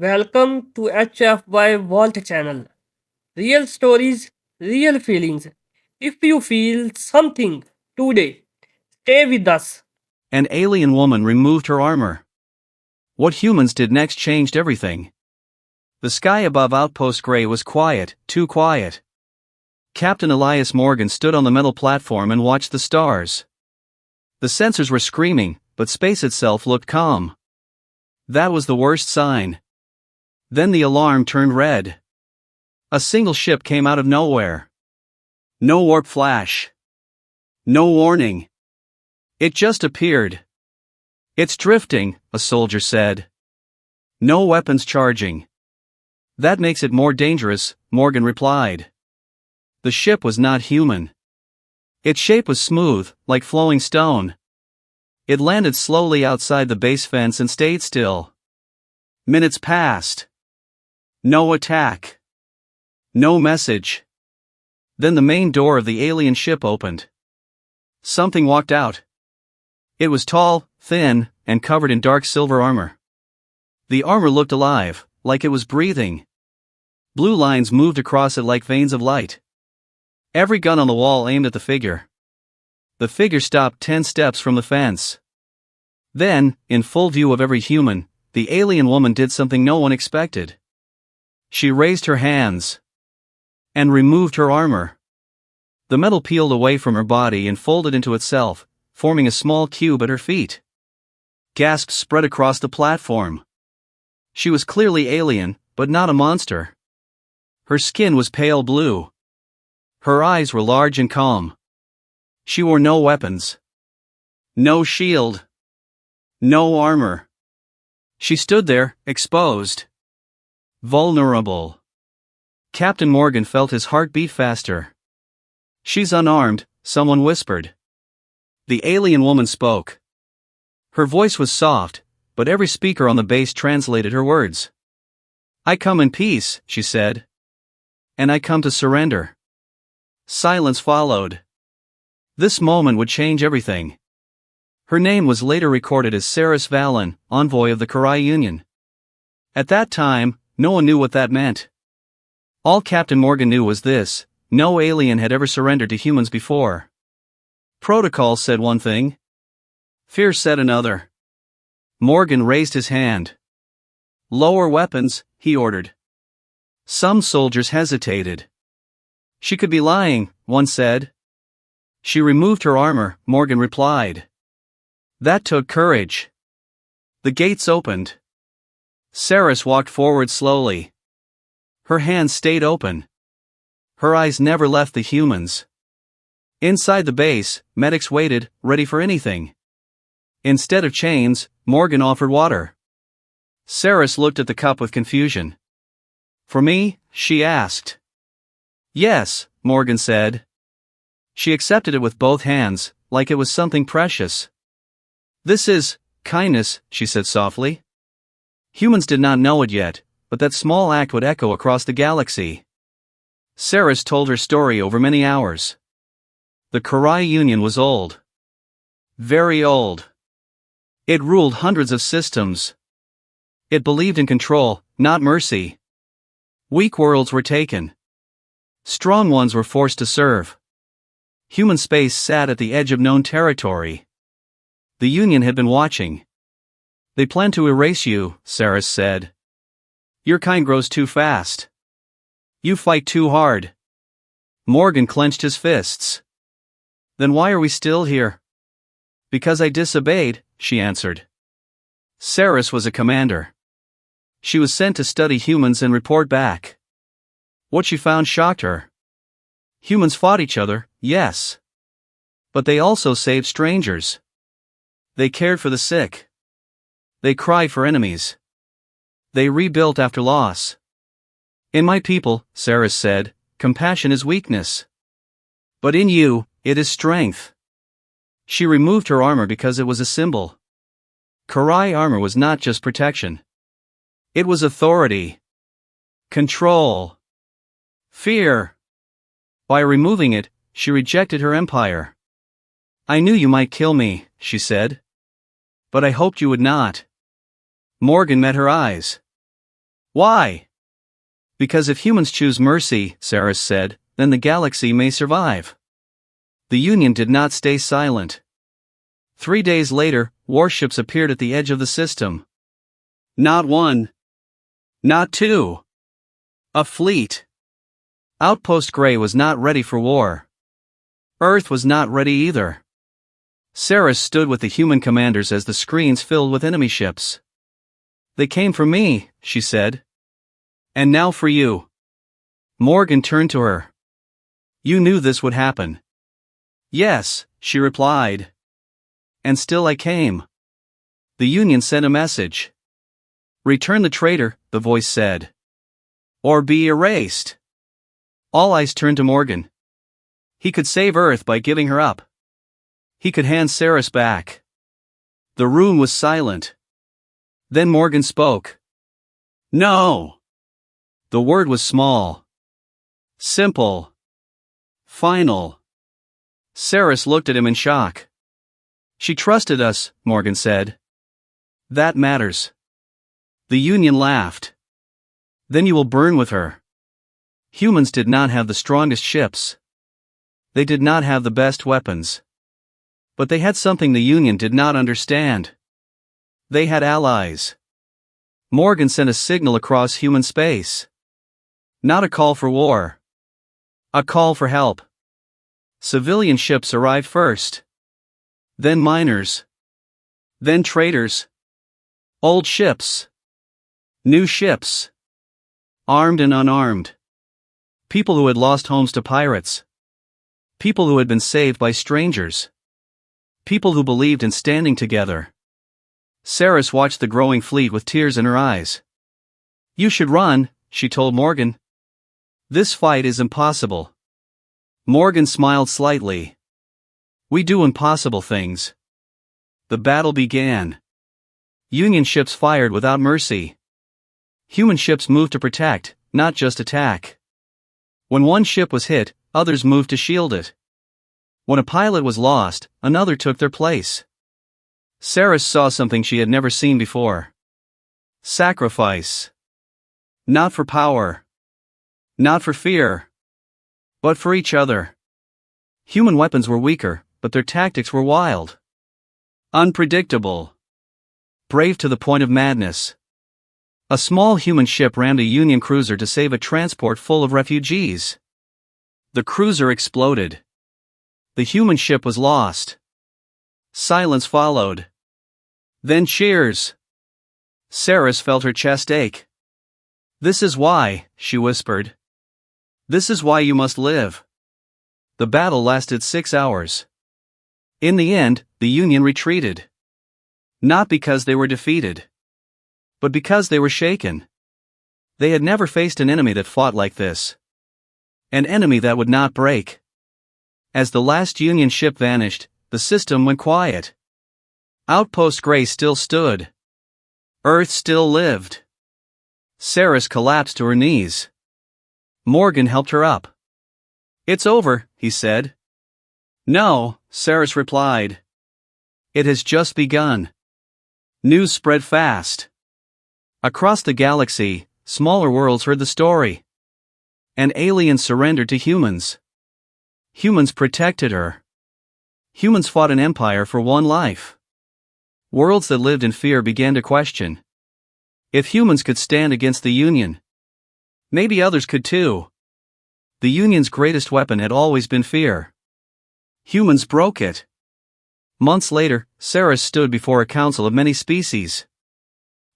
Welcome to HFY Vault channel. Real stories, real feelings. If you feel something today, stay with us. An alien woman removed her armor. What humans did next changed everything. The sky above Outpost Gray was quiet, too quiet. Captain Elias Morgan stood on the metal platform and watched the stars. The sensors were screaming, but space itself looked calm. That was the worst sign. Then the alarm turned red. A single ship came out of nowhere. No warp flash. No warning. It just appeared. "It's drifting," a soldier said. "No weapons charging." "That makes it more dangerous," Morgan replied. The ship was not human. Its shape was smooth, like flowing stone. It landed slowly outside the base fence and stayed still. Minutes passed. No attack. No message. Then the main door of the alien ship opened. Something walked out. It was tall, thin, and covered in dark silver armor. The armor looked alive, like it was breathing. Blue lines moved across it like veins of light. Every gun on the wall aimed at the figure. The figure stopped 10 steps from the fence. Then, in full view of every human, the alien woman did something no one expected. She raised her hands and removed her armor. The metal peeled away from her body and folded into itself, forming a small cube at her feet. Gasps spread across the platform. She was clearly alien, but not a monster. Her skin was pale blue. Her eyes were large and calm. She wore no weapons. No shield. No armor. She stood there, exposed. Vulnerable. Captain Morgan felt his heart beat faster. "She's unarmed," someone whispered. The alien woman spoke. Her voice was soft, but every speaker on the base translated her words. "I come in peace," she said. "And I come to surrender." Silence followed. This moment would change everything. Her name was later recorded as Saris Vallon, envoy of the Karai Union. At that time, no one knew what that meant. All Captain Morgan knew was this: no alien had ever surrendered to humans before. Protocol said one thing. Fear said another. Morgan raised his hand. "Lower weapons," he ordered. Some soldiers hesitated. "She could be lying," one said. "She removed her armor," Morgan replied. That took courage. The gates opened. Saris walked forward slowly. Her hands stayed open. Her eyes never left the humans. Inside the base, medics waited, ready for anything. Instead of chains, Morgan offered water. Saris looked at the cup with confusion. "For me?" she asked. "Yes," Morgan said. She accepted it with both hands, like it was something precious. "This is kindness," she said softly. Humans did not know it yet, but that small act would echo across the galaxy. Saris told her story over many hours. The Karai Union was old. Very old. It ruled hundreds of systems. It believed in control, not mercy. Weak worlds were taken. Strong ones were forced to serve. Human space sat at the edge of known territory. The Union had been watching. "They plan to erase you," Saris said. "Your kind grows too fast. You fight too hard." Morgan clenched his fists. "Then why are we still here?" "Because I disobeyed," she answered. Saris was a commander. She was sent to study humans and report back. What she found shocked her. Humans fought each other, yes. But they also saved strangers. They cared for the sick. They cried for enemies. They rebuilt after loss. "In my people," Saris said, "compassion is weakness. But in you, it is strength." She removed her armor because it was a symbol. Karai armor was not just protection. It was authority. Control. Fear. By removing it, she rejected her empire. "I knew you might kill me," she said. "But I hoped you would not." Morgan met her eyes. Why? Because if humans choose mercy, Saris said, then the galaxy may survive. The Union did not stay silent. 3 days later, warships appeared at the edge of the system. Not one. Not two. A fleet. Outpost Grey was not ready for war. Earth was not ready either. Saris stood with the human commanders as the screens filled with enemy ships. They came for me, she said. And now for you. Morgan turned to her. You knew this would happen. Yes, she replied. And still I came. The Union sent a message. Return the traitor, the voice said. Or be erased. All eyes turned to Morgan. He could save Earth by giving her up. He could hand Saris back. The room was silent. Then Morgan spoke. No. The word was small. Simple. Final. Saris looked at him in shock. She trusted us, Morgan said. That matters. The Union laughed. Then you will burn with her. Humans did not have the strongest ships. They did not have the best weapons. But they had something the Union did not understand. They had allies. Morgan sent a signal across human space. Not a call for war. A call for help. Civilian ships arrived first. Then miners. Then traders. Old ships. New ships. Armed and unarmed. People who had lost homes to pirates. People who had been saved by strangers. People who believed in standing together. Saris watched the growing fleet with tears in her eyes. You should run, she told Morgan. This fight is impossible. Morgan smiled slightly. We do impossible things. The battle began. Union ships fired without mercy. Human ships moved to protect, not just attack. When one ship was hit, others moved to shield it. When a pilot was lost, another took their place. Saris saw something she had never seen before. Sacrifice. Not for power. Not for fear. But for each other. Human weapons were weaker, but their tactics were wild. Unpredictable. Brave to the point of madness. A small human ship rammed a Union cruiser to save a transport full of refugees. The cruiser exploded. The human ship was lost. Silence followed. Then cheers. Saris felt her chest ache. This is why, she whispered. This is why you must live. The battle lasted 6 hours. In the end, the Union retreated. Not because they were defeated, but because they were shaken. They had never faced an enemy that fought like this. An enemy that would not break. As the last Union ship vanished, the system went quiet. Outpost Grey still stood. Earth still lived. Saris collapsed to her knees. Morgan helped her up. It's over, he said. No, Saris replied. It has just begun. News spread fast. Across the galaxy, smaller worlds heard the story. An alien surrendered to humans. Humans protected her. Humans fought an empire for one life. Worlds that lived in fear began to question. If humans could stand against the Union, maybe others could too. The Union's greatest weapon had always been fear. Humans broke it. Months later, Saris stood before a council of many species.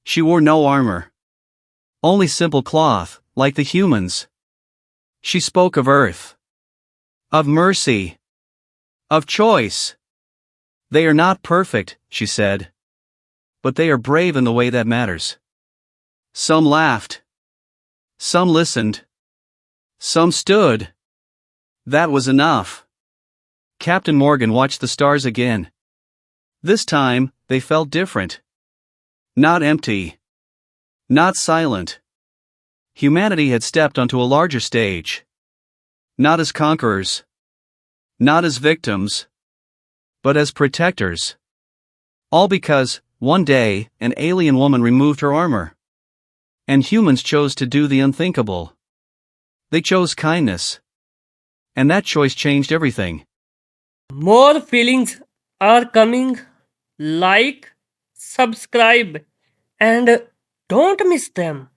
She wore no armor. Only simple cloth, like the humans. She spoke of Earth. Of mercy. Of choice. They are not perfect, she said. But they are brave in the way that matters. Some laughed. Some listened. Some stood. That was enough. Captain Morgan watched the stars again. This time, they felt different. Not empty. Not silent. Humanity had stepped onto a larger stage. Not as conquerors. Not as victims. But as protectors. All because, one day, an alien woman removed her armor. And humans chose to do the unthinkable. They chose kindness. And that choice changed everything. More feelings are coming. Like, subscribe, and don't miss them.